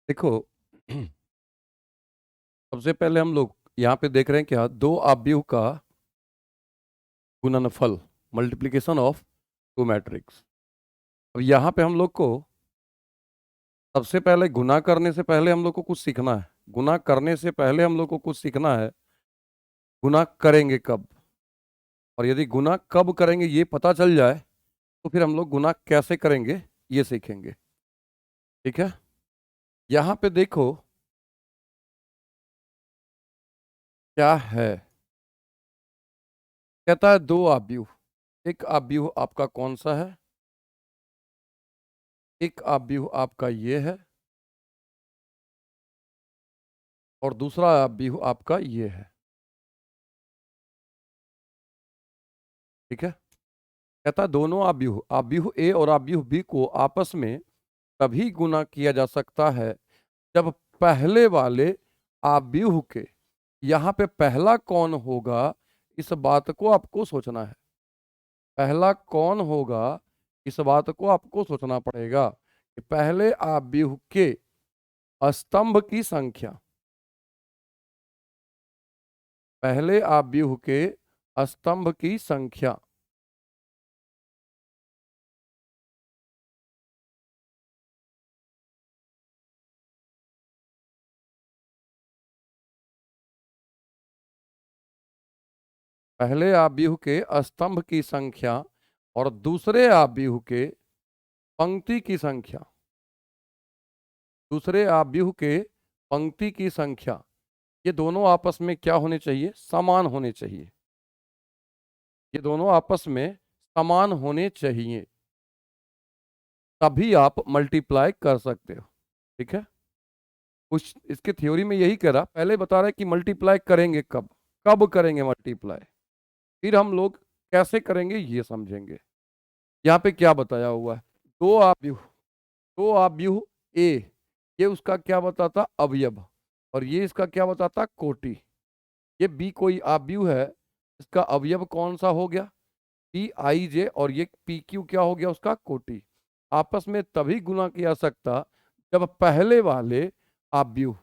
देखो। सबसे पहले हम लोग यहाँ पे देख रहे हैं क्या, दो आव्यूह का गुणनफल, मल्टीप्लिकेशन ऑफ टू मैट्रिक्स। अब यहाँ पे हम लोग को सबसे पहले गुना करने से पहले हम लोग को कुछ सीखना है। गुना करने से पहले हम लोग को कुछ सीखना है, गुना करेंगे कब, और यदि गुना कब करेंगे ये पता चल जाए तो फिर हम लोग गुना कैसे करेंगे ये सीखेंगे। ठीक है। यहाँ पे देखो क्या है। कहता है दो आव्यूह। एक आव्यूह आपका कौन सा है? एक आव्यूह आपका ये है और दूसरा आव्यूह आपका ये है। ठीक है। कहता है दोनों आव्यूह, आव्यूह ए और आव्यूह बी को आपस में तभी गुना किया जा सकता है जब पहले वाले आव्यूह के, यहाँ पे पहला कौन होगा इस बात को आपको सोचना है। पहला कौन होगा इस बात को आपको सोचना पड़ेगा कि पहले आव्यूह के स्तंभ की संख्या, पहले आव्यूह के स्तंभ की संख्या। पहले आव्यूह के स्तंभ की संख्या और दूसरे आव्यूह के पंक्ति की संख्या, दूसरे आव्यूह के पंक्ति की संख्या, ये दोनों आपस में क्या होने चाहिए? समान होने चाहिए। ये दोनों आपस में समान होने चाहिए, तभी आप मल्टीप्लाई कर सकते हो। ठीक है। कुछ इसके थ्योरी में यही कह रहा, पहले बता रहा है कि मल्टीप्लाई करेंगे कब, कब करेंगे मल्टीप्लाई, फिर हम लोग कैसे करेंगे ये समझेंगे। यहाँ पे क्या बताया हुआ है? दो आव्यूह, दो आव्यूह ए, ये उसका क्या बताता? अवयव। और ये इसका क्या बताता? कोटि। ये बी कोई आव्यूह है, इसका अवयव कौन सा हो गया? पी आई जे, और ये पी क्यू क्या हो गया? उसका कोटि। आपस में तभी गुना किया सकता जब पहले वाले आव्यूह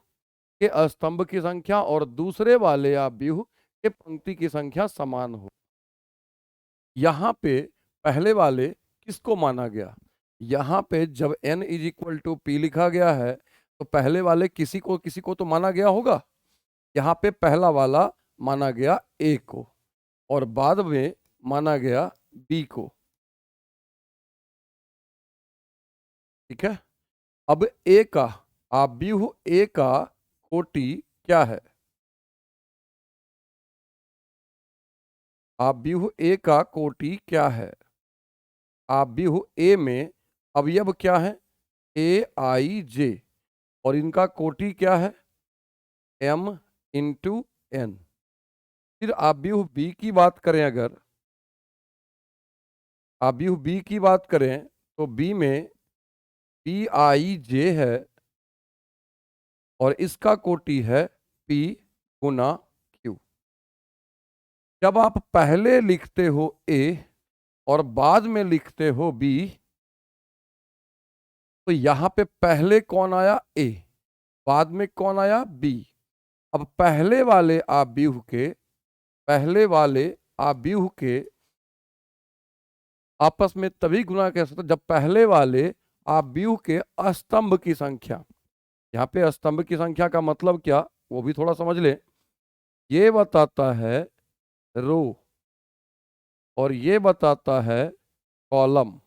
के स्तंभ की संख्या और दूसरे वाले आव्यूह के पंक्ति की संख्या समान हो। यहाँ पे पहले वाले किसको माना गया? यहाँ पे जब n is equal to P लिखा गया है तो पहले वाले किसी को तो माना गया होगा। यहाँ पे पहला वाला माना गया ए को और बाद में माना गया बी को। ठीक है। अब ए का, आव्यूह ए का कोटि क्या है? आव्यूह ए का कोटि क्या है? आव्यूह ए में अवयव क्या है? ए आई जे, और इनका कोटि क्या है? m into n. फिर आव्यूह बी की बात करें, अगर आव्यूह बी की बात करें तो बी में पी आई जे है और इसका कोटि है p गुना q। जब आप पहले लिखते हो a और बाद में लिखते हो b, तो यहां पे पहले कौन आया? a, बाद में कौन आया? b। अब पहले वाले आव्यूह के, पहले वाले आव्यूह के आपस में तभी गुना कह सकते जब पहले वाले आव्यूह के स्तंभ की संख्या, यहाँ पे स्तंभ की संख्या का मतलब क्या वो भी थोड़ा समझ ले। ये बताता है रो और ये बताता है कॉलम,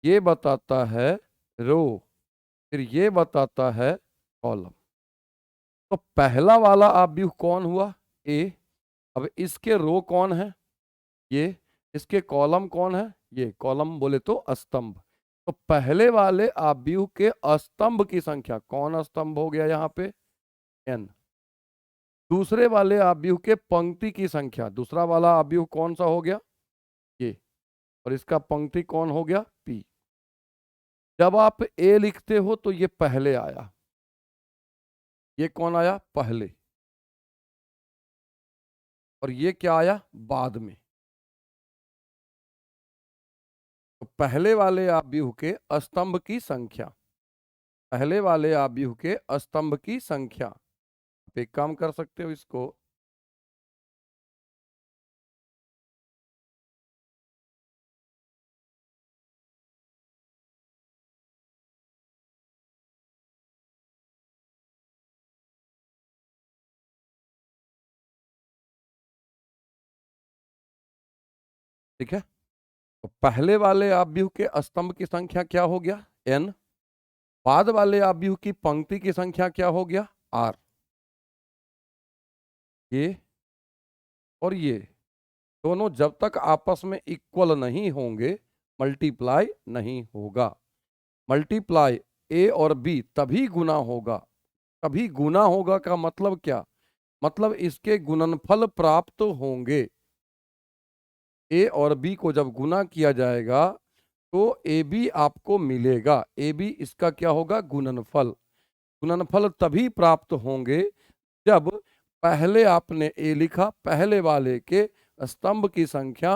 ये बताता है रो, फिर ये बताता है कॉलम। तो पहला वाला आव्यूह कौन हुआ? ए। अब इसके रो कौन है? ये। इसके कॉलम कौन है? ये। कॉलम बोले तो स्तंभ। तो पहले वाले आव्यूह के स्तंभ की संख्या, कौन स्तंभ हो गया यहाँ पे? n। दूसरे वाले आव्यूह के पंक्ति की संख्या, दूसरा वाला आव्यूह कौन सा हो गया? ये। और इसका पंक्ति कौन हो गया? p। जब आप a लिखते हो तो ये पहले आया, ये कौन आया? पहले। और ये क्या आया? बाद में। तो पहले वाले आव्यूह के स्तंभ की संख्या, पहले वाले आव्यूह के स्तंभ की संख्या। आप एक काम कर सकते हो इसको, ठीक है। तो पहले वाले आव्यूह के स्तंभ की संख्या क्या हो गया, n। बाद वाले आव्यूह की पंक्ति की संख्या क्या हो गया, r। ये और ये दोनों जब तक आपस में इक्वल नहीं होंगे मल्टीप्लाई नहीं होगा। मल्टीप्लाई ए और बी तभी गुना होगा। तभी गुना होगा का मतलब क्या, मतलब इसके गुणनफल प्राप्त होंगे। ए और बी को जब गुना किया जाएगा तो ए बी आपको मिलेगा। ए बी इसका क्या होगा, गुणनफल। गुणनफल तभी प्राप्त होंगे जब पहले आपने ए लिखा, पहले वाले के स्तंभ की संख्या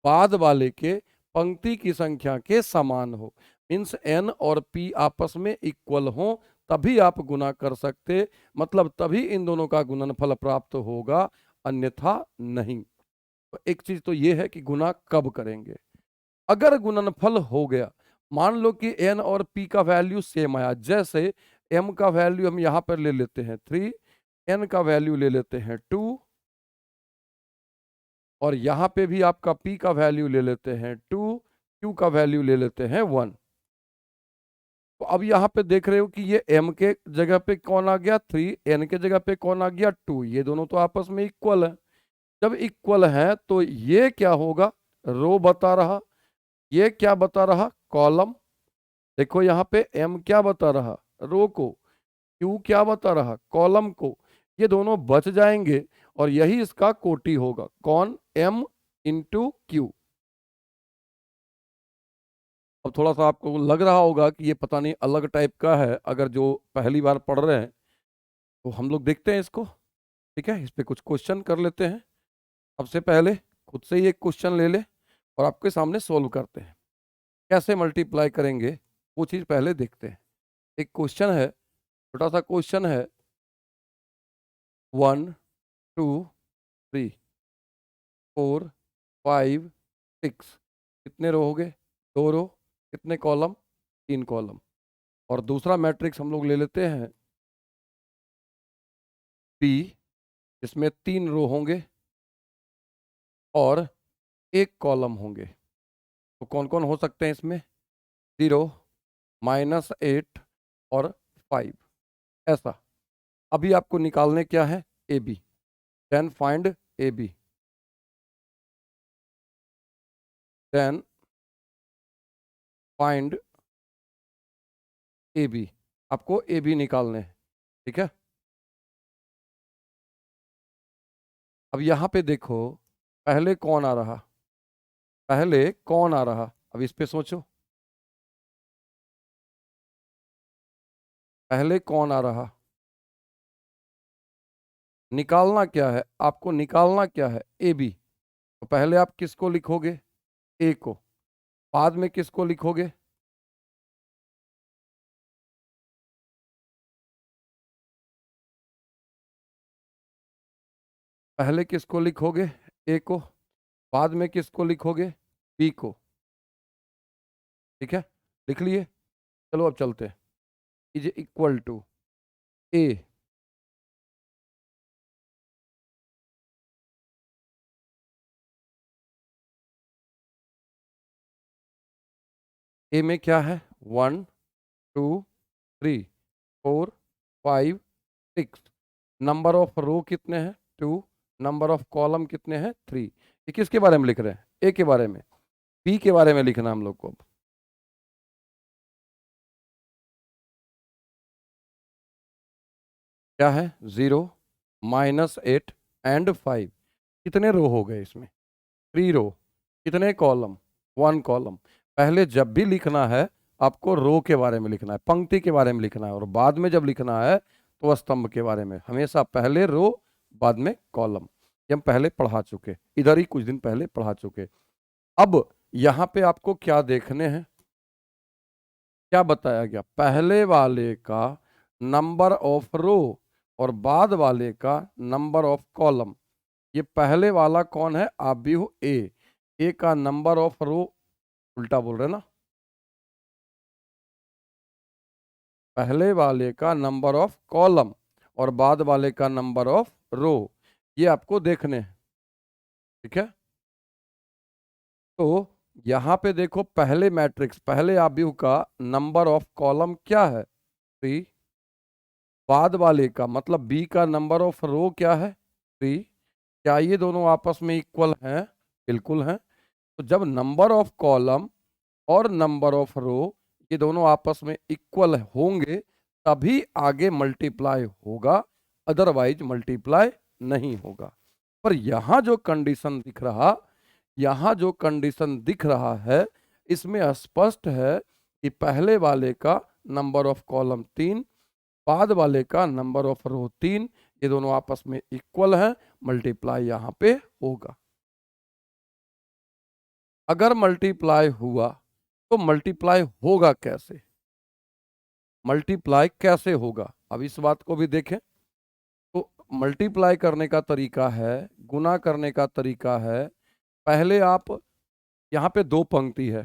बाद वाले के पंक्ति की संख्या के समान हो। मीन्स एन और पी आपस में इक्वल हो तभी आप गुना कर सकते, मतलब तभी इन दोनों का गुणनफल प्राप्त होगा, अन्यथा नहीं। तो एक चीज तो ये है कि गुना कब करेंगे। अगर गुणनफल हो गया, मान लो कि एन और पी का वैल्यू सेम आया, जैसे एम का वैल्यू हम यहां पर ले लेते हैं 3, एन का वैल्यू ले लेते हैं 2, और यहां पे भी आपका पी का वैल्यू ले लेते हैं 2, क्यू का वैल्यू ले लेते हैं 1। तो अब यहाँ पे देख रहे हो कि ये m के जगह पे कौन आ गया 3, n के जगह पे कौन आ गया 2। ये दोनों तो आपस में इक्वल है। जब इक्वल है तो ये क्या होगा, रो बता रहा, ये क्या बता रहा, कॉलम। देखो यहाँ पे m क्या बता रहा, रो को, q क्या बता रहा, कॉलम को। ये दोनों बच जाएंगे और यही इसका कोटि होगा, कौन, m इंटू क्यू। अब थोड़ा सा आपको लग रहा होगा कि ये पता नहीं अलग टाइप का है, अगर जो पहली बार पढ़ रहे हैं तो हम लोग देखते हैं इसको, ठीक है। इस पे कुछ क्वेश्चन कर लेते हैं। सबसे पहले खुद से ही एक क्वेश्चन ले ले और आपके सामने सोल्व करते हैं। कैसे मल्टीप्लाई करेंगे वो चीज़ पहले देखते हैं। एक क्वेश्चन है, छोटा सा क्वेश्चन है, 1 2 3 4 5 6, कितने रो हो गए, 2 रो। कितने कॉलम, 3 कॉलम। और दूसरा मैट्रिक्स हम लोग ले लेते हैं P, इसमें 3 रो होंगे और 1 कॉलम होंगे। तो कौन कौन हो सकते हैं इसमें, 0, -8 और 5, ऐसा। अभी आपको निकालने क्या है, A B. Then find A B, then find A B. आपको ए बी निकालने हैं, ठीक है। अब यहाँ पे देखो, पहले कौन आ रहा, पहले कौन आ रहा, अब इस पे सोचो, पहले कौन आ रहा। निकालना क्या है आपको, निकालना क्या है, ए बी। तो पहले आप किसको लिखोगे, ए को। बाद में किसको लिखोगे, पहले किसको लिखोगे, ए को। बाद में किसको लिखोगे, बी को। ठीक है, लिख लिए। चलो अब चलते हैं। इज इक्वल टू ए, ए में क्या है, 1 2 3 4 5 6। नंबर ऑफ रो कितने हैं, 2। नंबर ऑफ कॉलम कितने हैं, 3। ये किसके बारे में लिख रहे हैं, ए के बारे में। बी के बारे में लिखना हम लोग को। क्या है, 0 -8 एंड 5। कितने रो हो गए इसमें, 3 रो। कितने कॉलम, 1 कॉलम। पहले जब भी लिखना है आपको रो के बारे में लिखना है, पंक्ति के बारे में लिखना है, और बाद में जब लिखना है तो स्तंभ के बारे में। हमेशा पहले रो बाद में कॉलम। ये हम पहले पढ़ा चुके, इधर ही कुछ दिन पहले पढ़ा चुके। अब यहाँ पे आपको क्या देखने हैं, क्या बताया गया, पहले वाले का नंबर ऑफ रो और बाद वाले का नंबर ऑफ कॉलम। ये पहले वाला कौन है, आव्यूह ए का नंबर ऑफ रो, उल्टा बोल रहे ना, पहले वाले का नंबर ऑफ कॉलम और बाद वाले का नंबर ऑफ रो, ये आपको देखने हैं। ठीक है, तो यहां पे देखो पहले मैट्रिक्स, पहले आव्यूह का नंबर ऑफ कॉलम क्या है, 3। बाद वाले का मतलब बी का नंबर ऑफ रो क्या है, 3। क्या ये दोनों आपस में इक्वल हैं, बिल्कुल हैं। तो जब नंबर ऑफ कॉलम और नंबर ऑफ रो ये दोनों आपस में इक्वल होंगे तभी आगे मल्टीप्लाई होगा, अदरवाइज मल्टीप्लाई नहीं होगा। पर यहाँ जो कंडीशन दिख रहा, यहाँ जो कंडीशन दिख रहा है, इसमें स्पष्ट है कि पहले वाले का नंबर ऑफ कॉलम 3, बाद वाले का नंबर ऑफ रो 3, ये दोनों आपस में इक्वल हैं, मल्टीप्लाई यहाँ पे होगा। अगर मल्टीप्लाई हुआ तो मल्टीप्लाई होगा कैसे, मल्टीप्लाई कैसे होगा, अब इस बात को भी देखें। तो मल्टीप्लाई करने का तरीका है, गुना करने का तरीका है, पहले आप यहाँ पे दो पंक्ति है,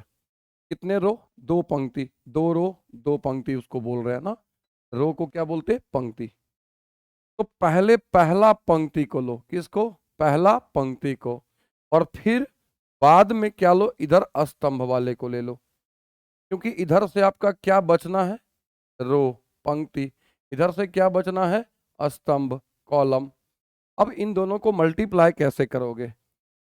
कितने रो, दो पंक्ति, दो रो दो पंक्ति उसको बोल रहे हैं ना, रो को क्या बोलते हैं, पंक्ति। तो पहले पहला पंक्ति को लो, किसको, पहला पंक्ति को, और फिर बाद में क्या लो, इधर स्तंभ वाले को ले लो, क्योंकि इधर से आपका क्या बचना है, रो, पंक्ति, इधर से क्या बचना है, स्तंभ, कॉलम। अब इन दोनों को मल्टीप्लाई कैसे करोगे,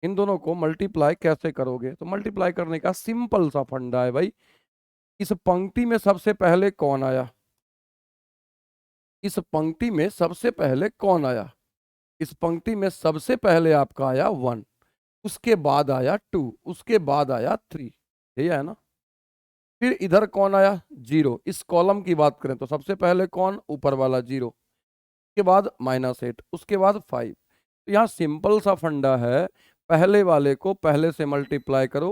इन दोनों को मल्टीप्लाई कैसे करोगे, तो मल्टीप्लाई करने का सिंपल सा फंडा है भाई, इस पंक्ति में सबसे पहले कौन आया, इस पंक्ति में सबसे पहले कौन आया, इस पंक्ति में सबसे पहले आपका आया 1, उसके बाद आया 2, उसके बाद आया 3, यही है ना। फिर इधर कौन आया, 0, इस कॉलम की बात करें तो सबसे पहले कौन, ऊपर वाला 0, उसके बाद -8, उसके बाद 5। तो यहाँ सिंपल सा फंडा है, पहले वाले को पहले से मल्टीप्लाई करो,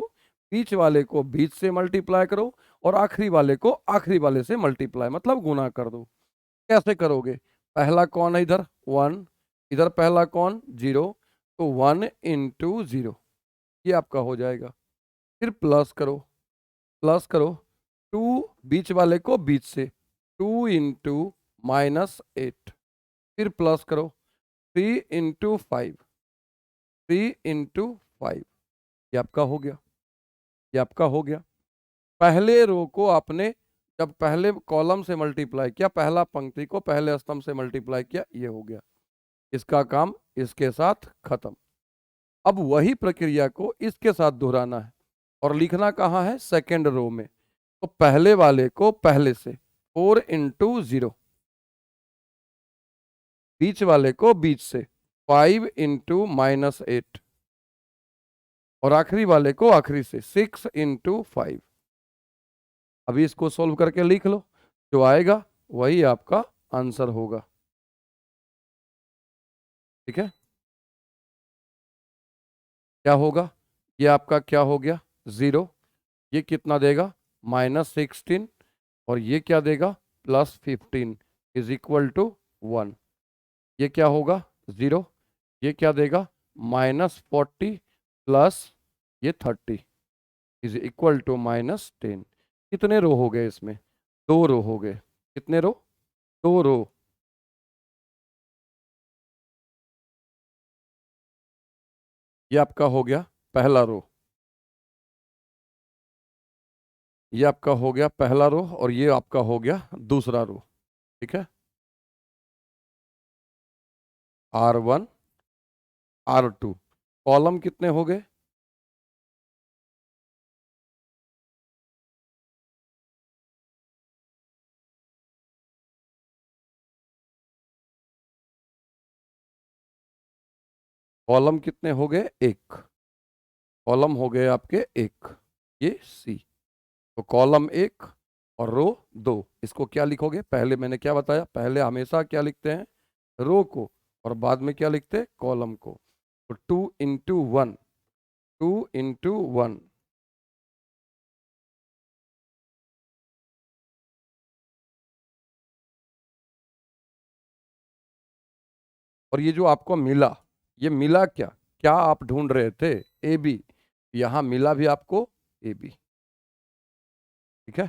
बीच वाले को बीच से मल्टीप्लाई करो, और आखिरी वाले को आखिरी वाले से मल्टीप्लाई मतलब गुना कर दो। कैसे करोगे, पहला कौन है इधर 1, इधर पहला कौन 0, तो 1 इंटू 0, ये आपका हो जाएगा। फिर प्लस करो, प्लस करो, 2 बीच वाले को बीच से, 2 इंटू -8, फिर प्लस करो, 3 इंटू 5, 3 इंटू 5, ये आपका हो गया, ये आपका हो गया। पहले रो को आपने जब पहले कॉलम से मल्टीप्लाई किया, पहला पंक्ति को पहले स्तंभ से मल्टीप्लाई किया, ये हो गया, इसका काम इसके साथ खत्म। अब वही प्रक्रिया को इसके साथ दोहराना है, और लिखना कहाँ है, सेकेंड रो में। तो पहले वाले को पहले से 4 इंटू 0, बीच वाले को बीच से 5 इंटू -8, और आखिरी वाले को आखिरी से 6 इंटू 5। अभी इसको सोल्व करके लिख लो, जो आएगा वही आपका आंसर होगा। ठीक है, क्या होगा, ये आपका क्या हो गया 0, ये कितना देगा -16, और ये क्या देगा +15 इज इक्वल टू 1। ये क्या होगा 0, ये क्या देगा -40 प्लस ये 30 इज इक्वल टू -10। कितने रो हो गए इसमें, दो रो हो गए, कितने रो, दो रो। ये आपका हो गया पहला रो, ये आपका हो गया पहला रो, और ये आपका हो गया दूसरा रो। ठीक है, R1 R2, कॉलम कितने हो गए, कॉलम कितने हो गए, एक, कॉलम हो गए आपके एक, ये सी। तो कॉलम एक और रो दो, इसको क्या लिखोगे, पहले मैंने क्या बताया, पहले हमेशा क्या लिखते हैं, रो को, और बाद में क्या लिखते हैं, कॉलम को। तो 2 इंटू 1, 2 इंटू 1, और ये जो आपको मिला, ये मिला क्या, क्या आप ढूंढ रहे थे, ए बी, यहां मिला भी आपको ए बी। ठीक है,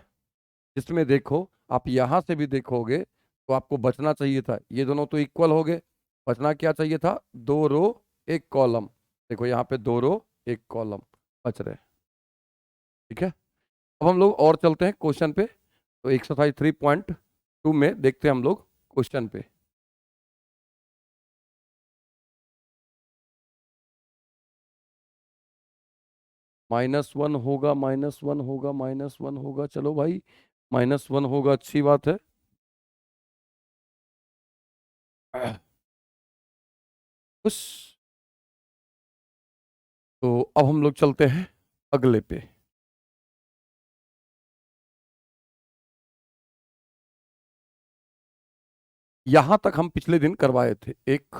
जिसमें देखो आप यहां से भी देखोगे तो आपको बचना चाहिए था, ये दोनों तो इक्वल हो गए, बचना क्या चाहिए था, 2 रो 1 कॉलम। देखो यहाँ पे 2 रो 1 कॉलम बच रहे। ठीक है, अब हम लोग और चलते हैं क्वेश्चन पे। तो एक्सरसाइज 3.2 में देखते हैं हम लोग क्वेश्चन पे। -1 होगा, -1 होगा, -1 होगा, चलो भाई -1 होगा, अच्छी बात है। खुश। तो अब हम लोग चलते हैं अगले पे। यहां तक हम पिछले दिन करवाए थे, एक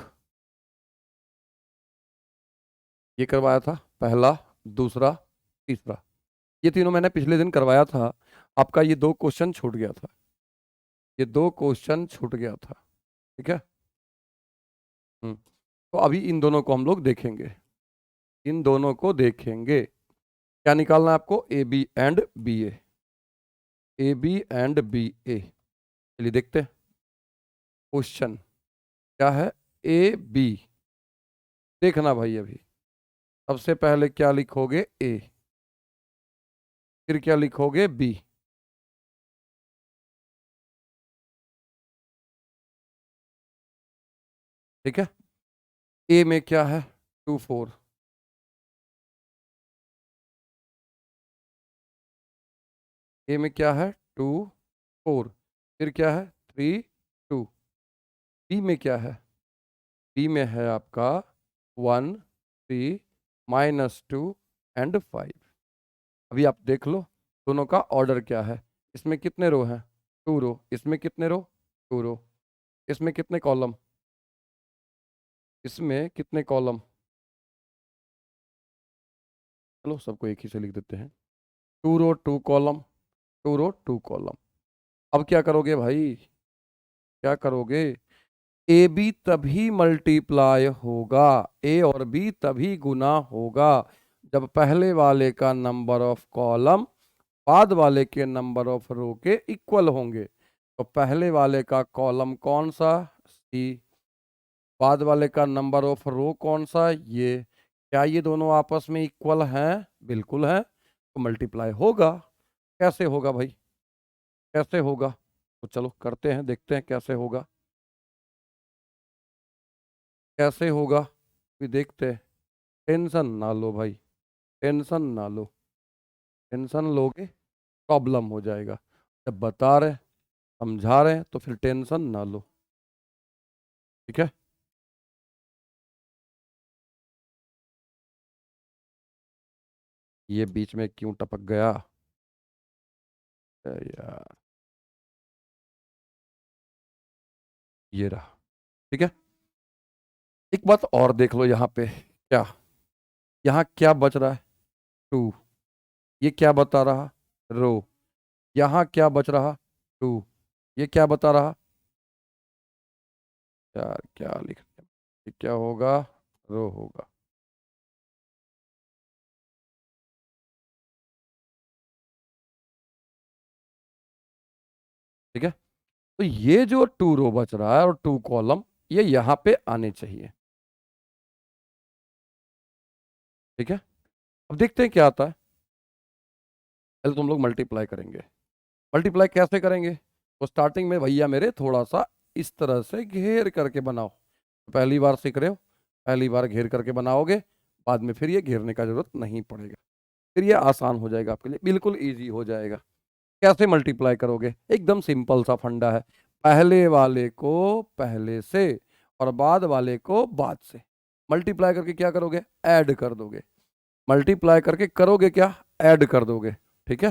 ये करवाया था, पहला, दूसरा, तीसरा, ये तीनों मैंने पिछले दिन करवाया था। आपका ये 2 क्वेश्चन छूट गया था, ये 2 क्वेश्चन छूट गया था। ठीक है। तो अभी इन दोनों को हम लोग देखेंगे, इन दोनों को देखेंगे। क्या निकालना है आपको, A B and B A, A B and B A. चलिए देखते हैं क्वेश्चन क्या है, ए बी। देखना भाई, अभी सबसे पहले क्या लिखोगे, ए, फिर क्या लिखोगे, बी। ठीक है, ए में क्या है, 2 4, ए में क्या है, 2 4, फिर क्या है, 3 2। बी में क्या है, बी में है आपका 1 3 -2 एंड 5। अभी आप देख लो दोनों का ऑर्डर क्या है, इसमें कितने रो हैं, 2 रो, इसमें कितने रो, 2 रो, इसमें कितने कॉलम, इसमें कितने कॉलम, चलो सबको एक ही से लिख देते हैं, 2 रो 2 कॉलम, 2 रो 2 कॉलम। अब क्या करोगे भाई, क्या करोगे, ए बी तभी मल्टीप्लाई होगा, ए और बी तभी गुना होगा जब पहले वाले का नंबर ऑफ कॉलम बाद वाले के नंबर ऑफ रो के इक्वल होंगे। तो पहले वाले का कॉलम कौन सा, सी, बाद वाले का नंबर ऑफ रो कौन सा, ये, क्या ये दोनों आपस में इक्वल हैं, बिल्कुल है, तो मल्टीप्लाई होगा। कैसे होगा भाई, कैसे होगा, तो चलो करते हैं, देखते हैं कैसे होगा, कैसे होगा, फिर देखते हैं। टेंशन ना लो भाई, टेंशन ना लो, टेंशन लोगे प्रॉब्लम हो जाएगा। जब बता रहे समझा रहे हैं तो फिर टेंशन ना लो। ठीक है, ये बीच में क्यों टपक गया, यार, ये रहा। ठीक है, एक बात और देख लो यहाँ पे, क्या, यहाँ क्या बच रहा है, 2, ये क्या बता रहा, रो, यहाँ क्या बच रहा, 2, ये क्या बता रहा, यार क्या लिख, ये क्या होगा, रो होगा। ठीक है, तो ये जो 2 रो बच रहा है और 2 कॉलम, ये यहाँ पे आने चाहिए। ठीक है, अब देखते हैं क्या आता है। पहले तुम लोग मल्टीप्लाई करेंगे, मल्टीप्लाई कैसे करेंगे, तो स्टार्टिंग में भैया मेरे थोड़ा सा इस तरह से घेर करके बनाओ, पहली बार सीख रहे हो, पहली बार घेर करके बनाओगे, बाद में फिर ये घेरने का जरूरत नहीं पड़ेगा, फिर ये आसान हो जाएगा आपके लिए, बिल्कुल ईजी हो जाएगा। कैसे मल्टीप्लाई करोगे, एकदम सिंपल सा फंडा है, पहले वाले को पहले से और बाद वाले को बाद से मल्टीप्लाई करके क्या करोगे, ऐड कर दोगे, मल्टीप्लाई करके करोगे क्या, ऐड कर दोगे। ठीक है,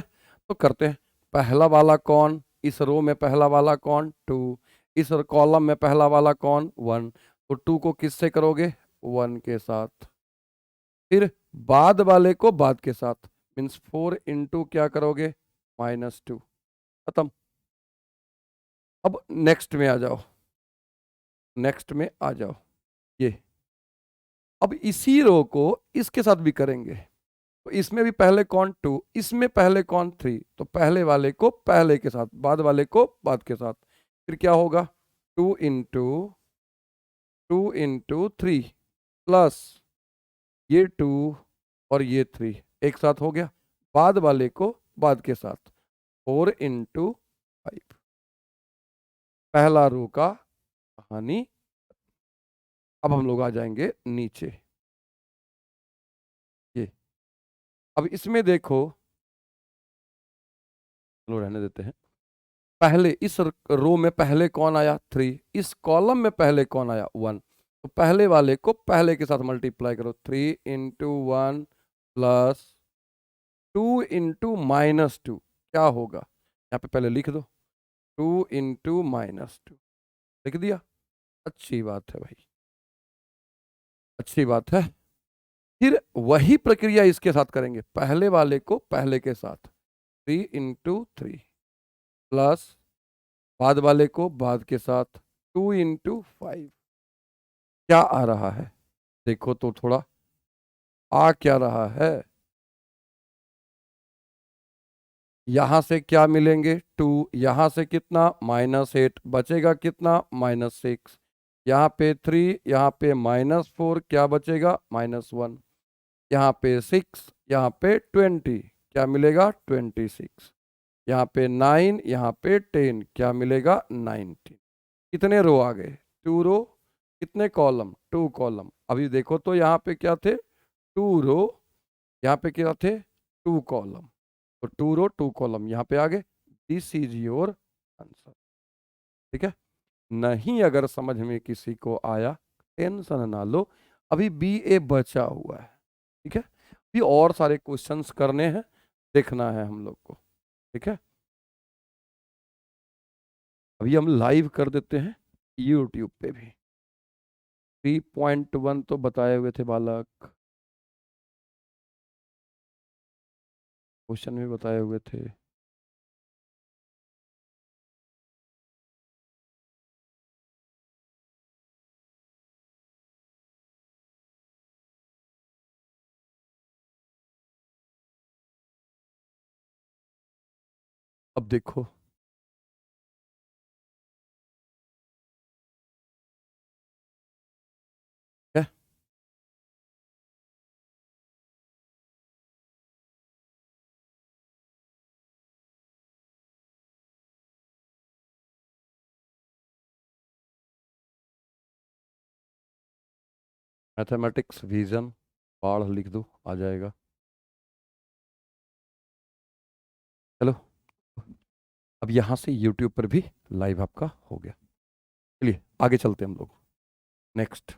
तो करते हैं, पहला वाला कौन, इस रो में पहला वाला कौन, 2, इस कॉलम में पहला वाला कौन, 1, तो 2 को किससे करोगे, 1 के साथ, फिर बाद वाले को बाद के साथ, मीन्स 4 इंटू क्या करोगे, -2, खत्म। अब नेक्स्ट में आ जाओ, नेक्स्ट में आ जाओ, ये। अब इसी रो को इसके साथ भी करेंगे, तो इसमें भी पहले कौन 2, इसमें पहले कौन 3, तो पहले वाले को पहले के साथ, बाद वाले को बाद के साथ। फिर क्या होगा, 2 इंटू 3 प्लस ये 2 और ये 3 एक साथ हो गया, बाद वाले को बाद के साथ, 4 इंटू 5। पहला रो का कहानी। अब हम लोग आ जाएंगे नीचे, ये। अब इसमें देखो, चलो रहने देते हैं। पहले इस रो में पहले कौन आया 3, इस कॉलम में पहले कौन आया 1, तो पहले वाले को पहले के साथ मल्टीप्लाई करो, 3 इंटू 1 प्लस 2 इंटू -2 क्या होगा, यहाँ पे पहले लिख दो, 2 इंटू -2 लिख दिया। अच्छी बात है भाई, अच्छी बात है। फिर वही प्रक्रिया इसके साथ करेंगे, पहले वाले को पहले के साथ, 3 इंटू 3 प्लस बाद वाले को बाद के साथ, 2 इंटू 5। क्या आ रहा है देखो तो थोड़ा, आ क्या रहा है, यहां से क्या मिलेंगे 2, यहां से कितना -8, बचेगा कितना -6, यहाँ पे 3, यहाँ पे -4, क्या बचेगा -1, यहाँ पे 6, यहाँ पे 20, क्या मिलेगा 26, यहाँ पे 9, यहाँ पे 10, क्या मिलेगा 19। कितने रो आ गए, 2 रो, कितने कॉलम 2 कॉलम। अभी देखो तो यहाँ पे क्या थे 2 रो, यहाँ पे क्या थे 2 कॉलम, तो 2 रो 2 कॉलम यहाँ पे आ गए। This is your answer. ठीक है, नहीं अगर समझ में किसी को आया टेंशन ना लो, अभी BA बचा हुआ है। ठीक है, भी और सारे क्वेश्चंस करने हैं, देखना है हम लोग को। ठीक है, अभी हम लाइव कर देते हैं यूट्यूब पे भी। 3.1 तो बताए हुए थे बालक, क्वेश्चन भी बताए हुए थे। अब देखो, क्या मैथमेटिक्स विजन पढ़ लिख दो, आ जाएगा। चलो, अब यहाँ से यूट्यूब पर भी लाइव आपका हो गया। चलिए आगे चलते हैं हम लोग। नेक्स्ट,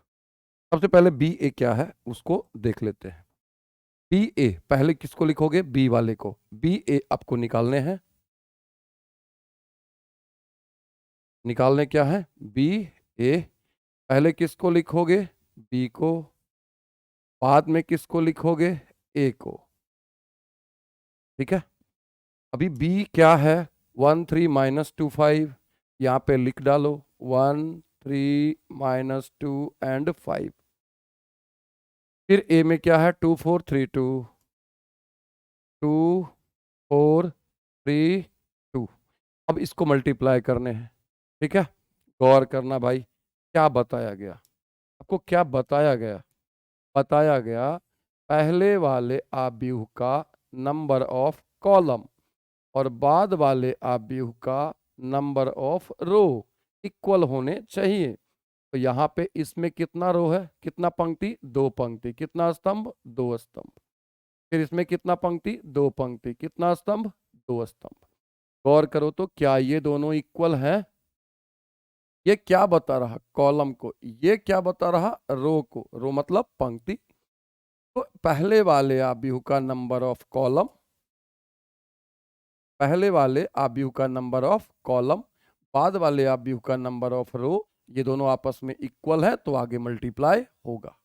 सबसे पहले BA क्या है उसको देख लेते हैं। BA पहले किसको लिखोगे, बी वाले को, BA आपको निकालने हैं। निकालने क्या है, BA पहले किसको लिखोगे, B को, बाद में किसको लिखोगे, A को। ठीक है, अभी B क्या है 1 3 -2 5, यहाँ पे लिख डालो 1 3 -2 एंड 5। फिर A में क्या है 2 4 3 2 2 4 3 2। अब इसको मल्टीप्लाई करने हैं। ठीक है, गौर करना भाई, क्या बताया गया आपको, क्या बताया गया, बताया गया पहले वाले आव्यूह का नंबर ऑफ कॉलम और बाद वाले आव्यूह का नंबर ऑफ रो इक्वल होने चाहिए। तो यहाँ पे इसमें कितना रो है, कितना पंक्ति 2 पंक्ति, कितना स्तंभ 2 स्तंभ। फिर इसमें कितना पंक्ति 2 पंक्ति, कितना स्तंभ 2 स्तंभ। गौर करो तो क्या ये दोनों इक्वल हैं, ये क्या बता रहा कॉलम को, ये क्या बता रहा रो को, रो मतलब पंक्ति। तो पहले वाले आव्यूह का नंबर ऑफ कॉलम, पहले वाले आव्यूह का नंबर ऑफ कॉलम, बाद वाले आव्यूह का नंबर ऑफ रो, ये दोनों आपस में इक्वल है तो आगे मल्टीप्लाई होगा।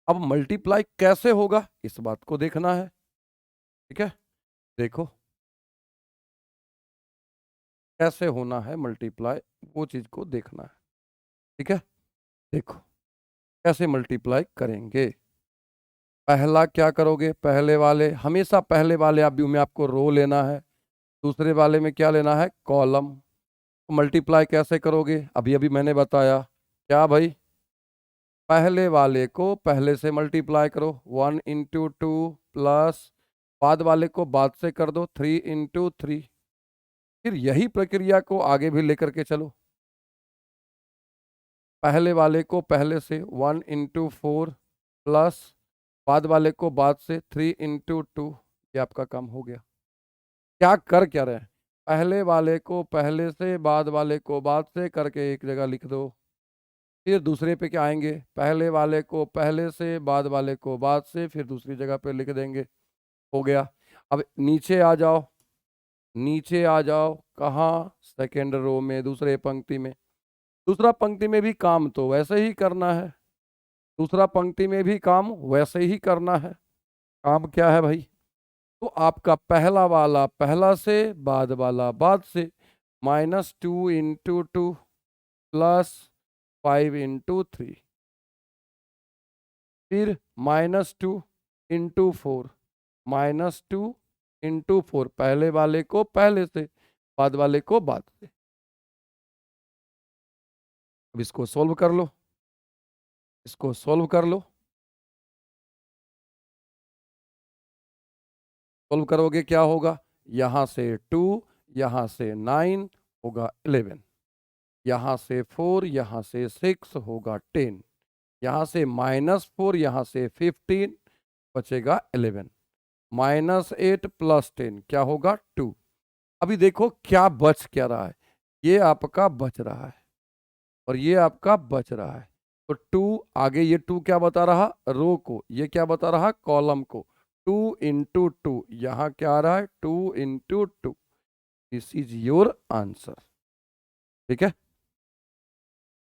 अब मल्टीप्लाई कैसे होगा इस बात को देखना है। ठीक है, देखो कैसे होना है मल्टीप्लाई, वो चीज को देखना है। ठीक है, देखो कैसे मल्टीप्लाई करेंगे? पहला क्या करोगे, पहले वाले, हमेशा पहले वाले आप व्यू में आपको रो लेना है, दूसरे वाले में क्या लेना है, कॉलम। तो मल्टीप्लाई कैसे करोगे, अभी अभी मैंने बताया। क्या भाई, पहले वाले को पहले से मल्टीप्लाई करो, 1 × 2 प्लस बाद वाले को बाद से कर दो, 3 × 3। फिर यही प्रक्रिया को आगे भी लेकर के चलो, पहले वाले को पहले से 1 × 4 प्लस बाद वाले को बाद से 3 × 2। ये आपका काम हो गया। क्या कर क्या रहे हैं, पहले वाले को पहले से बाद वाले को बाद से करके एक जगह लिख दो। फिर दूसरे पे क्या आएंगे, पहले वाले को पहले से बाद वाले को बाद से, फिर दूसरी जगह पे लिख देंगे। हो गया। अब नीचे आ जाओ, नीचे आ जाओ, कहाँ, सेकेंड रो में, दूसरे पंक्ति में। दूसरा पंक्ति में भी काम तो वैसे ही करना है, दूसरा पंक्ति में भी काम वैसे ही करना है। काम क्या है भाई, तो आपका पहला वाला पहला से, बाद वाला बाद से, -2 × 2 प्लस 5 × 3, फिर -2 × 4, -2 × 4, पहले वाले को पहले से, बाद वाले को बाद से। अब इसको सॉल्व कर लो, इसको सॉल्व कर लो। सॉल्व करोगे क्या होगा, यहां से 2, यहां से 9 होगा 11, यहां से 4, यहां से 6 होगा 10, यहां से -4, यहां से 15, बचेगा 11, -8 + 10 क्या होगा 2। अभी देखो क्या बच क्या रहा है, ये आपका बच रहा है और ये आपका बच रहा है। तो 2 आगे, ये 2 क्या बता रहा, रो को, ये क्या बता रहा, कॉलम को। 2 × 2, यहां क्या आ रहा है, 2 × 2। This is your answer. ठीक है,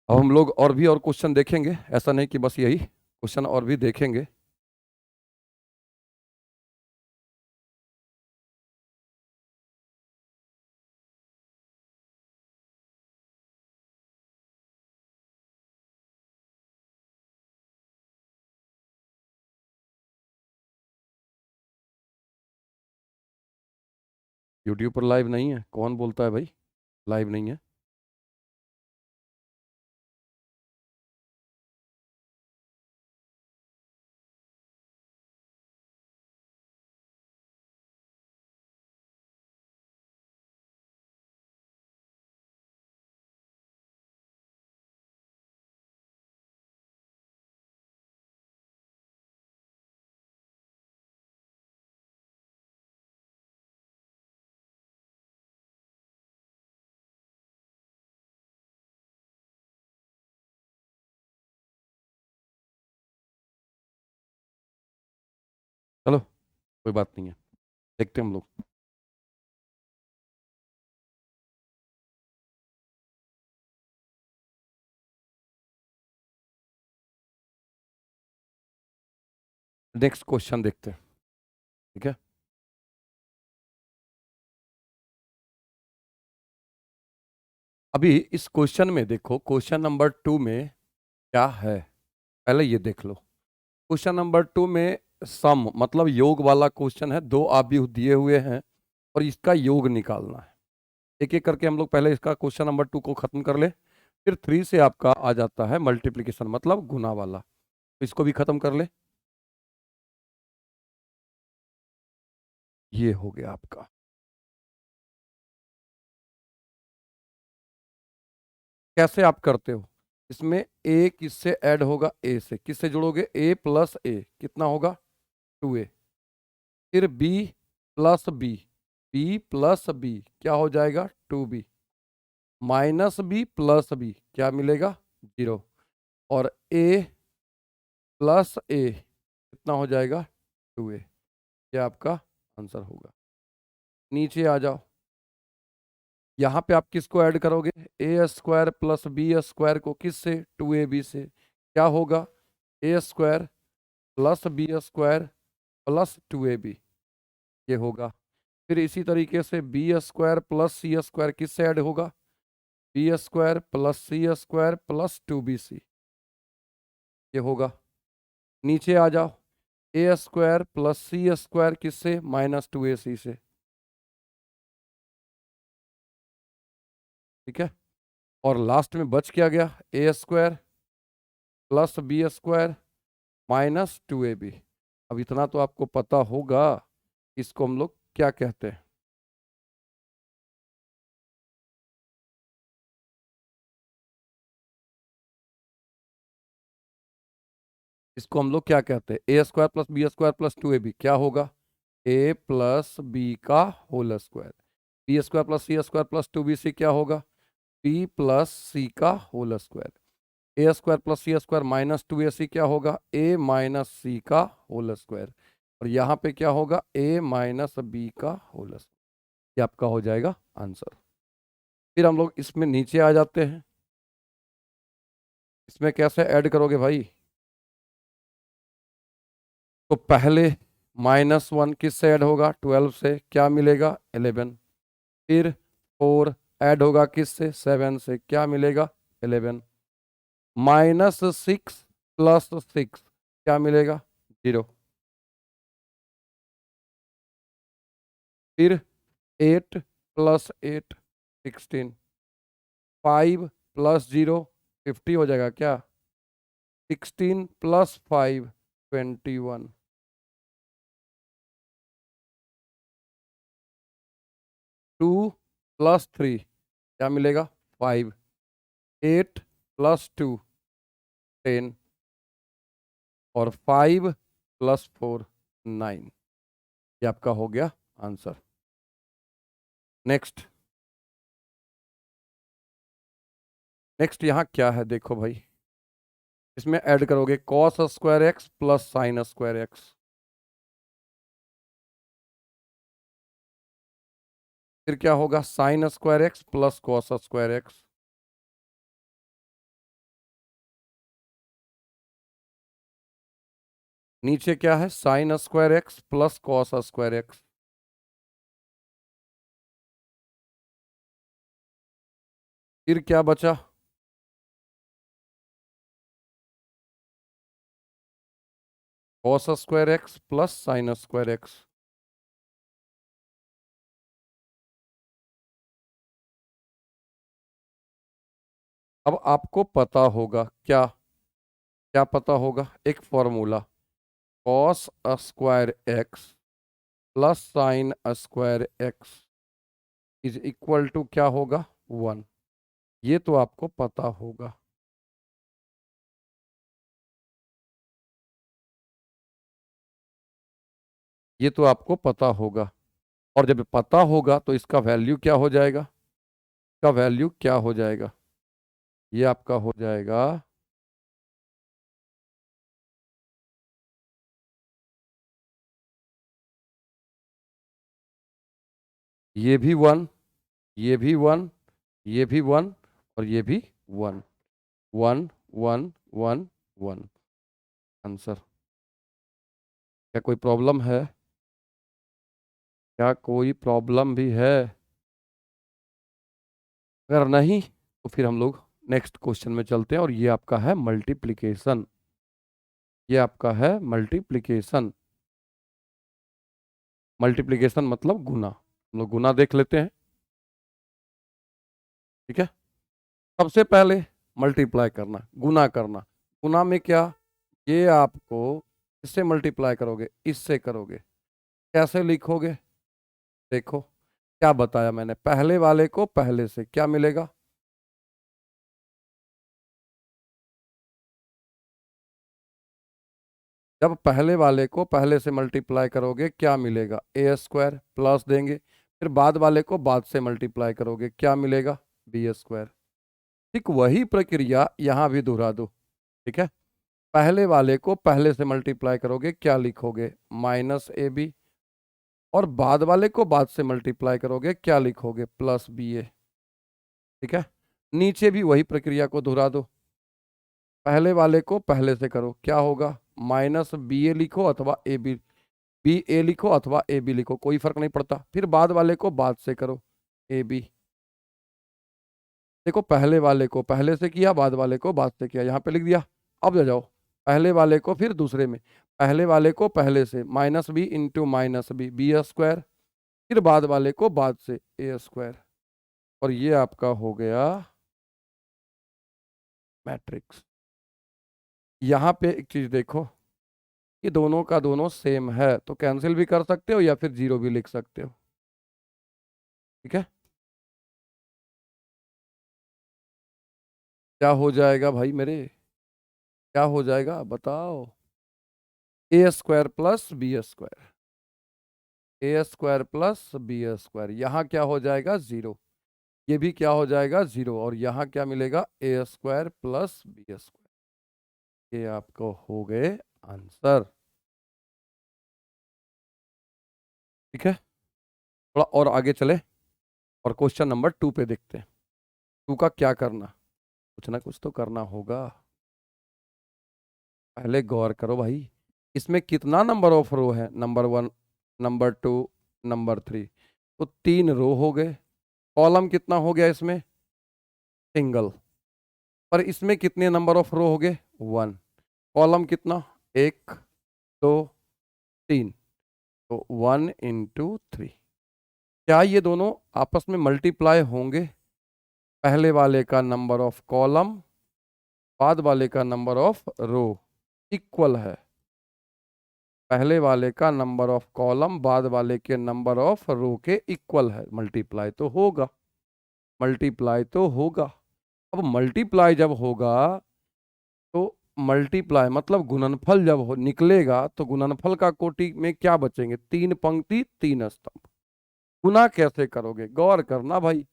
अब हम लोग और भी और क्वेश्चन देखेंगे, ऐसा नहीं कि बस यही क्वेश्चन, और भी देखेंगे। यूट्यूब पर लाइव नहीं है, कौन बोलता है भाई लाइव नहीं है? चलो कोई बात नहीं है, देखते हैं हम लोग। नेक्स्ट क्वेश्चन देखते हैं। ठीक है, अभी इस क्वेश्चन में देखो, क्वेश्चन नंबर 2 में क्या है, पहले ये देख लो। क्वेश्चन नंबर 2 में सम मतलब योग वाला क्वेश्चन है, दो आव्यूह दिए हुए हैं और इसका योग निकालना है। एक एक करके हम लोग पहले इसका क्वेश्चन नंबर 2 को खत्म कर ले, फिर 3 से आपका आ जाता है मल्टीप्लिकेशन मतलब गुना वाला, तो इसको भी खत्म कर ले। ये हो गया आपका। कैसे आप करते हो, इसमें ए किससे ऐड होगा, ए से, किससे जुड़ोगे, ए प्लस ए कितना होगा 2a, फिर B plus B, B plus B क्या हो जाएगा 2b, minus B plus B क्या मिलेगा 0, और ए प्लस ए कितना हो जाएगा 2a। ये आपका आंसर होगा। नीचे आ जाओ, यहाँ पे आप किसको ऐड करोगे, a² प्लस b² को, किससे 2ab से, क्या होगा a² plus b² plus 2ab, ये होगा। फिर इसी तरीके से b² प्लस c² किससे ऐड होगा, b² plus c² plus 2bc, ये होगा। नीचे आ जाओ, ए स्क्वायर प्लस सी स्क्वायर किससे, -2ac से। ठीक है, और लास्ट में बच क्या गया, A square plus B square -2ab। अब इतना तो आपको पता होगा, इसको हम लोग क्या कहते हैं, इसको हम लोग क्या कहते हैं, A square plus B square plus 2ab क्या होगा, ए प्लस बी का whole square. B square plus C square plus 2bc क्या होगा, बी प्लस सी का whole square. A square plus C square -2ac क्या होगा, ए माइनस सी का whole square. और यहाँ पे क्या होगा, ए माइनस बी का होल स्क्वायर। ये आपका हो जाएगा आंसर। फिर हम लोग इसमें नीचे आ जाते हैं, इसमें कैसे ऐड करोगे भाई, तो पहले -1 किससे ऐड होगा, 12 से, क्या मिलेगा 11। फिर 4 ऐड होगा किससे, 7 से, क्या मिलेगा 11। -6 प्लस 6 क्या मिलेगा 0। फिर 8 प्लस 8 16। 5 प्लस 0 50 हो जाएगा क्या, 16 प्लस 5 21। 2 प्लस 3 क्या मिलेगा 5। 8 प्लस 2 10। और 5 प्लस 4 9। ये आपका हो गया आंसर। नेक्स्ट, नेक्स्ट यहाँ क्या है देखो भाई, इसमें ऐड करोगे cos square x plus sine square x. फिर क्या होगा, sine square x plus cos square x. नीचे क्या है, sine square x plus cos square x. फिर क्या बचा, cos square x plus sine square x. अब आपको पता होगा क्या, क्या पता होगा, एक formula, cos square x plus sine square x is equal to क्या होगा 1। ये तो आपको पता होगा। ये तो आपको पता होगा, और जब पता होगा तो इसका वैल्यू क्या हो जाएगा, इसका वैल्यू क्या हो जाएगा, ये आपका हो जाएगा, ये भी 1, ये भी 1, ये भी 1, और ये भी 1। 1 1 1 1 आंसर। क्या कोई प्रॉब्लम है, क्या कोई प्रॉब्लम भी है, अगर नहीं तो फिर हम लोग नेक्स्ट क्वेश्चन में चलते हैं, और ये आपका है मल्टीप्लिकेशन। ये आपका है मल्टीप्लिकेशन। मल्टीप्लिकेशन मतलब गुना, हम लोग गुना देख लेते हैं। ठीक है, सबसे पहले मल्टीप्लाई करना, गुना करना। गुना में क्या, ये आपको इससे मल्टीप्लाई करोगे, इससे करोगे, कैसे लिखोगे, देखो क्या बताया मैंने, पहले वाले को पहले से क्या मिलेगा, जब पहले वाले को पहले से मल्टीप्लाई करोगे क्या मिलेगा, ए स्क्वायर प्लस देंगे, फिर बाद वाले को बाद से मल्टीप्लाई करोगे क्या मिलेगा, बी स्क्वायर। ठीक वही प्रक्रिया यहाँ भी दोहरा दो। ठीक है, पहले वाले को पहले से मल्टीप्लाई करोगे क्या लिखोगे, -ab, और बाद वाले को बाद से मल्टीप्लाई करोगे क्या लिखोगे, +ba। ठीक है, नीचे भी वही प्रक्रिया को दोहरा दो, पहले वाले को पहले से करो क्या होगा, -ba लिखो अथवा ab, ba लिखो अथवा ab लिखो, कोई फर्क नहीं पड़ता। फिर बाद वाले को बाद से करो, ab। देखो पहले वाले को पहले से किया, बाद वाले को बाद से किया, यहाँ पे लिख दिया। अब आ जाओ, पहले वाले को फिर दूसरे में, पहले वाले को पहले से minus B into minus B, B square, फिर बाद वाले को बाद से ए स्क्वायर, और ये आपका हो गया मैट्रिक्स। यहाँ पे एक चीज देखो कि दोनों का दोनों सेम है, तो कैंसिल भी कर सकते हो या फिर जीरो भी लिख सकते हो। ठीक है, क्या हो जाएगा भाई मेरे, क्या हो जाएगा बताओ? ए square plus B square, A square plus B square, यहाँ क्या हो जाएगा जीरो, ये भी क्या हो जाएगा जीरो, और यहाँ क्या मिलेगा ए स्क्वायर प्लस बी स्क्वायर। ये आपको हो गए आंसर। ठीक है, थोड़ा और आगे चले और क्वेश्चन नंबर 2 पे देखते हैं। 2 का क्या करना, कुछ ना कुछ तो करना होगा। पहले गौर करो भाई, इसमें कितना नंबर ऑफ रो है, नंबर 1, नंबर 2, नंबर 3, तो 3 रो हो गए। कॉलम कितना हो गया इसमें, सिंगल, पर इसमें कितने नंबर ऑफ रो हो गए, 1। कॉलम कितना, 1, 2, 3, तो 1 इंटू 3। क्या ये दोनों आपस में मल्टीप्लाई होंगे? पहले वाले का नंबर ऑफ कॉलम बाद वाले का नंबर ऑफ रो इक्वल है, पहले वाले का नंबर ऑफ कॉलम बाद वाले के नंबर ऑफ रो के इक्वल है, मल्टीप्लाई तो होगा, मल्टीप्लाई तो होगा। अब मल्टीप्लाई जब होगा तो मल्टीप्लाई मतलब गुणनफल जब हो निकलेगा, तो गुणनफल का कोटि में क्या बचेंगे, 3 पंक्ति 3 स्तंभ। गुना कैसे करोगे, गौर करना भाई।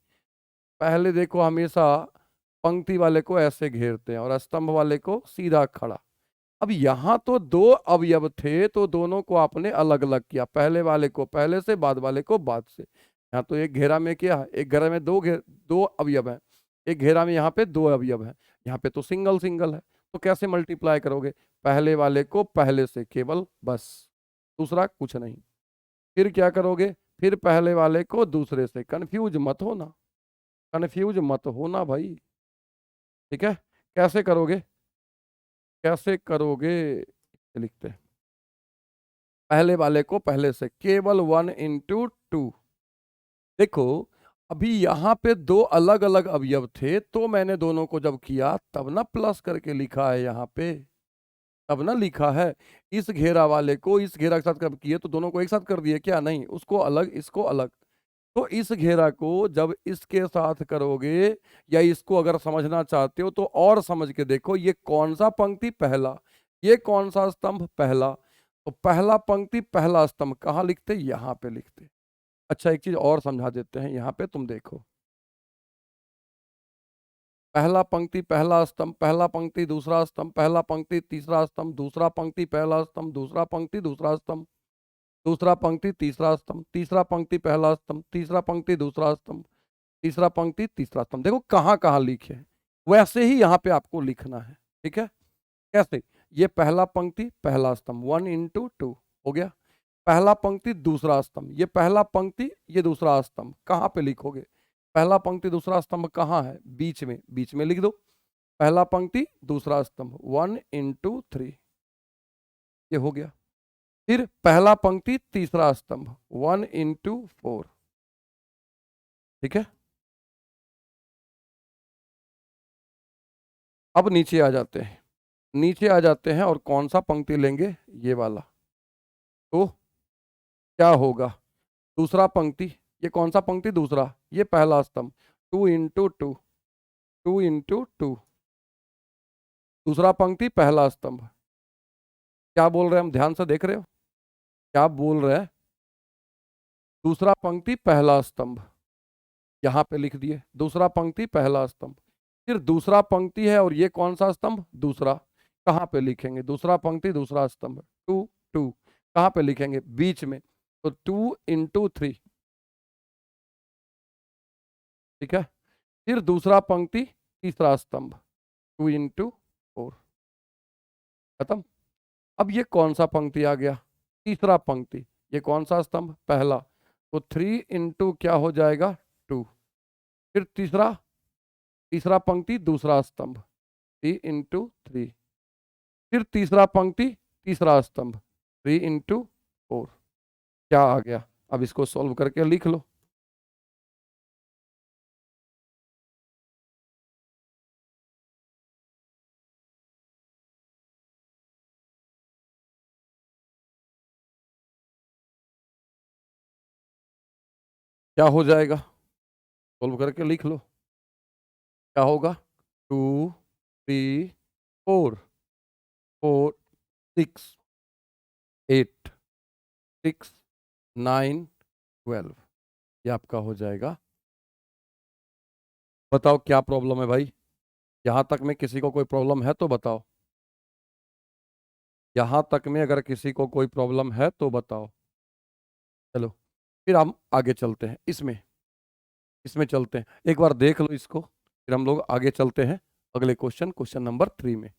पहले देखो हमेशा पंक्ति वाले को ऐसे घेरते हैं और स्तंभ वाले को सीधा खड़ा। अब यहाँ तो 2 अवयव थे, तो दोनों को आपने अलग अलग किया, पहले वाले को पहले से बाद वाले को बाद से। यहाँ तो एक घेरा में क्या है, एक घेरा में दो अवयव है, एक घेरा में यहाँ पे 2 अवयव है, यहाँ पे तो सिंगल सिंगल है। तो कैसे मल्टीप्लाई करोगे, पहले वाले को पहले से केवल, बस, दूसरा कुछ नहीं। फिर क्या करोगे, फिर पहले वाले को दूसरे से, कंफ्यूज मत होना, कंफ्यूज मत होना भाई। ठीक है, कैसे करोगे, कैसे करोगे, लिखते हैं पहले वाले को पहले से केवल 1 इंटू 2। देखो अभी यहाँ पे 2 अलग अलग अवयव थे, तो मैंने दोनों को जब किया तब ना प्लस करके लिखा है यहाँ पे, तब ना लिखा है। इस घेरा वाले को इस घेरा के साथ कब किए, तो दोनों को एक साथ कर दिए क्या, नहीं, उसको अलग इसको अलग। तो इस घेरा को जब इसके साथ करोगे, या इसको अगर समझना चाहते हो तो और समझ के देखो, ये कौन सा पंक्ति पहला, ये कौन सा स्तंभ पहला, तो पहला पंक्ति पहला स्तंभ कहाँ लिखते, यहाँ पे लिखते। अच्छा एक चीज और समझा देते हैं, यहाँ पे तुम देखो, पहला पंक्ति पहला स्तंभ, पहला पंक्ति दूसरा स्तंभ, पहला पंक्ति तीसरा स्तंभ, दूसरा पंक्ति पहला स्तंभ, दूसरा पंक्ति दूसरा स्तंभ, दूसरा पंक्ति तीसरा स्तंभ, तीसरा पंक्ति पहला स्तंभ, तीसरा पंक्ति दूसरा स्तंभ, तीसरा पंक्ति तीसरा स्तंभ। देखो कहाँ कहाँ लिखे हैं, वैसे ही यहाँ पे आपको लिखना है। ठीक है, कैसे, ये पहला पंक्ति पहला स्तंभ 1 इंटू 2 हो गया, पहला पंक्ति दूसरा स्तंभ, ये पहला पंक्ति ये दूसरा स्तंभ, कहाँ पे लिखोगे, पहला पंक्ति दूसरा स्तंभ कहाँ है, बीच में, बीच में लिख दो, पहला पंक्ति दूसरा स्तंभ 1 इंटू 3, ये हो गया। फिर पहला पंक्ति तीसरा स्तंभ 1 इंटू 4। ठीक है, अब नीचे आ जाते हैं, नीचे आ जाते हैं और कौन सा पंक्ति लेंगे, ये वाला, तो क्या होगा, दूसरा पंक्ति, ये कौन सा पंक्ति दूसरा, ये पहला स्तंभ 2 इंटू 2, 2 इंटू 2, दूसरा पंक्ति पहला स्तंभ। क्या बोल रहे हैं हम, ध्यान से देख रहे हो, क्या बोल रहे हैं, दूसरा पंक्ति पहला स्तंभ, यहाँ पे लिख दिए दूसरा पंक्ति पहला स्तंभ। फिर दूसरा पंक्ति है और ये कौन सा स्तंभ, दूसरा, कहाँ पे लिखेंगे, दूसरा पंक्ति दूसरा स्तंभ 2 2, कहाँ पे लिखेंगे, बीच में, तो 2 इंटू 3। ठीक है, फिर दूसरा पंक्ति तीसरा स्तंभ 2 इंटू 4, खत्म। अब ये कौन सा पंक्ति आ गया, तीसरा पंक्ति, ये कौन सा स्तंभ, पहला, तो 3 इंटू क्या हो जाएगा 2। फिर तीसरा, तीसरा पंक्ति दूसरा स्तंभ 3 इंटू 3, फिर तीसरा पंक्ति, तीसरा स्तंभ, 3 × 4 क्या आ गया। अब इसको सॉल्व करके लिख लो। क्या हो जाएगा, सॉल्व करके लिख लो। क्या होगा, 2 3 4 4 6 8 6 9 12, ये आपका हो जाएगा। बताओ क्या प्रॉब्लम है भाई, यहां तक में किसी को कोई प्रॉब्लम है तो बताओ। यहां तक में अगर किसी को कोई प्रॉब्लम है तो बताओ। चलो फिर हम आगे चलते हैं, इसमें इसमें चलते हैं, एक बार देख लो इसको, फिर हम लोग आगे चलते हैं अगले क्वेश्चन, क्वेश्चन नंबर 3 में।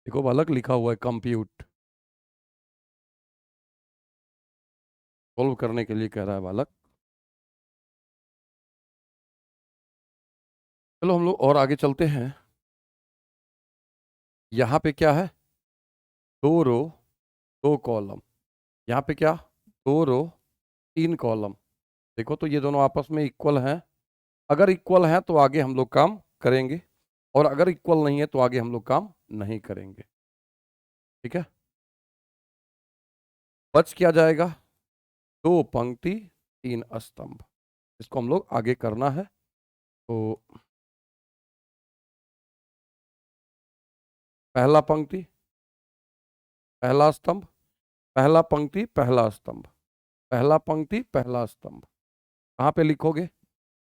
देखो बालक लिखा हुआ है कंप्यूट, सॉल्व करने के लिए कह रहा है बालक। चलो हम लोग और आगे चलते हैं। यहाँ पे क्या है, 2 रो 2 कॉलम, यहाँ पे क्या, 2 रो 3 कॉलम। देखो तो ये दोनों आपस में इक्वल हैं, अगर इक्वल हैं तो आगे हम लोग काम करेंगे, और अगर इक्वल नहीं है तो आगे हम लोग काम नहीं करेंगे। ठीक है, बच क्या जाएगा, 2 पंक्ति 3 स्तंभ, इसको हम लोग आगे करना है। तो पहला पंक्ति पहला स्तंभ, पहला पंक्ति पहला स्तंभ, पहला पंक्ति पहला स्तंभ, कहाँ पे लिखोगे,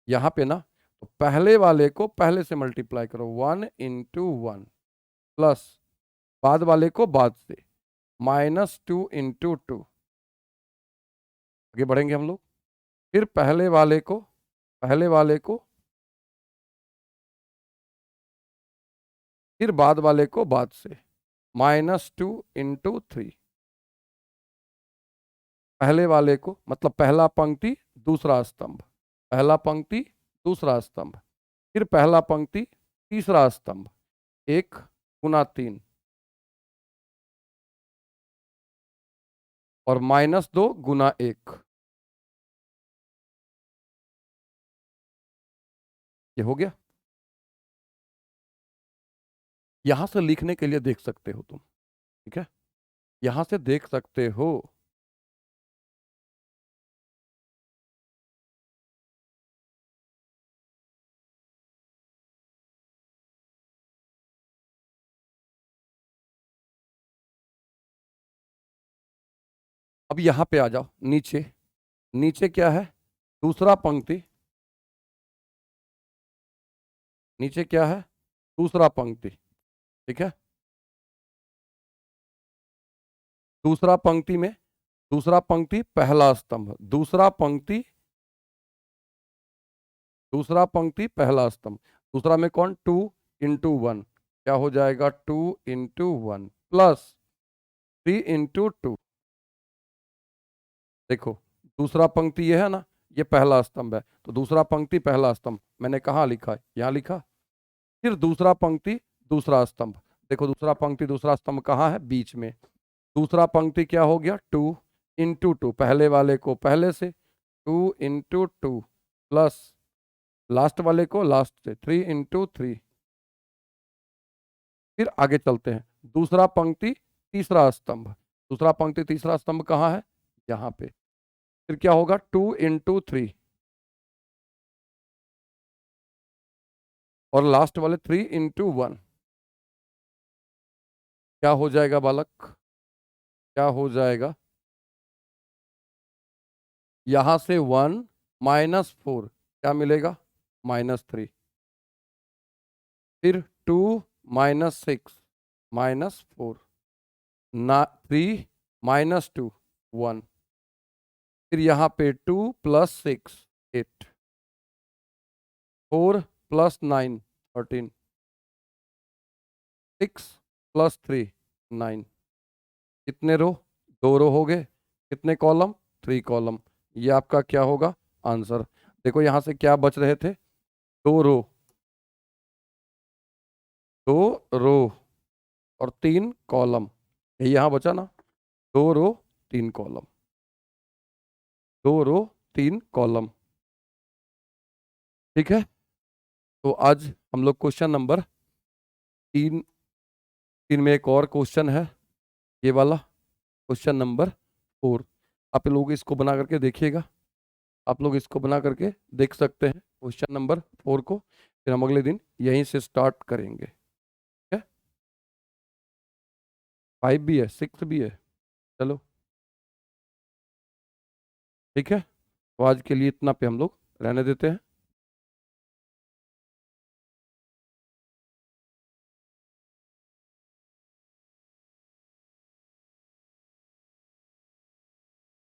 यहाँ पे ना। तो पहले वाले को पहले से मल्टीप्लाई करो, 1 × 1 प्लस बाद वाले को बाद से, -2 × 2। आगे बढ़ेंगे हम लोग, फिर पहले वाले को फिर बाद वाले को बाद से, -2 × 3। पहले वाले को मतलब पहला पंक्ति दूसरा स्तंभ, पहला पंक्ति दूसरा स्तंभ, फिर पहला पंक्ति तीसरा स्तंभ, 1 × 3 और -2 × 1, ये हो गया। यहां से लिखने के लिए देख सकते हो तुम, ठीक है, यहां से देख सकते हो। अब यहां पे आ जाओ, नीचे, नीचे क्या है, दूसरा पंक्ति, नीचे क्या है, दूसरा पंक्ति, ठीक है। दूसरा पंक्ति में, दूसरा पंक्ति पहला स्तंभ, दूसरा पंक्ति पहला स्तंभ, दूसरा में कौन, 2 × 1, क्या हो जाएगा, 2 × 1 प्लस 3 × 2। देखो दूसरा पंक्ति ये है ना, ये पहला स्तंभ है, तो दूसरा पंक्ति पहला स्तंभ मैंने कहाँ लिखा है, यहाँ लिखा। फिर दूसरा पंक्ति दूसरा स्तंभ, देखो दूसरा पंक्ति दूसरा स्तंभ कहाँ है, बीच में। दूसरा पंक्ति क्या हो गया, 2 × 2, पहले वाले को पहले से, 2 इंटू 2 प्लस लास्ट वाले को लास्ट से 3 इंटू 3। फिर आगे चलते हैं, दूसरा पंक्ति तीसरा स्तंभ। दूसरा पंक्ति तीसरा स्तंभ कहाँ है? यहाँ पे। फिर क्या होगा? 2 इंटू 3 और लास्ट वाले 3 इंटू 1। क्या हो जाएगा बालक? क्या हो जाएगा? यहां से 1 माइनस 4 क्या मिलेगा? -3। फिर 2 माइनस 6 -4 ना 3 -2 1। फिर यहाँ पे 2 प्लस 6 8 4 प्लस 9 13 6 प्लस 3 9। कितने रो? 2 रो हो गए। कितने कॉलम? 3 कॉलम। ये आपका क्या होगा? आंसर। देखो यहां से क्या बच रहे थे? 2 रो, 2 रो और 3 कॉलम। यही यहां बचा ना? 2 रो 3 कॉलम, 2 रो 3 कॉलम। ठीक है, तो आज हम लोग क्वेश्चन नंबर 3 में एक और क्वेश्चन है, ये वाला क्वेश्चन नंबर 4। आप लोग इसको बना करके देखिएगा। आप लोग इसको बना करके देख सकते हैं क्वेश्चन नंबर 4 को। फिर हम अगले दिन यहीं से स्टार्ट करेंगे। ठीक है, 5 भी है, 6 भी है। चलो ठीक है, तो आज के लिए इतना पे हम लोग रहने देते हैं।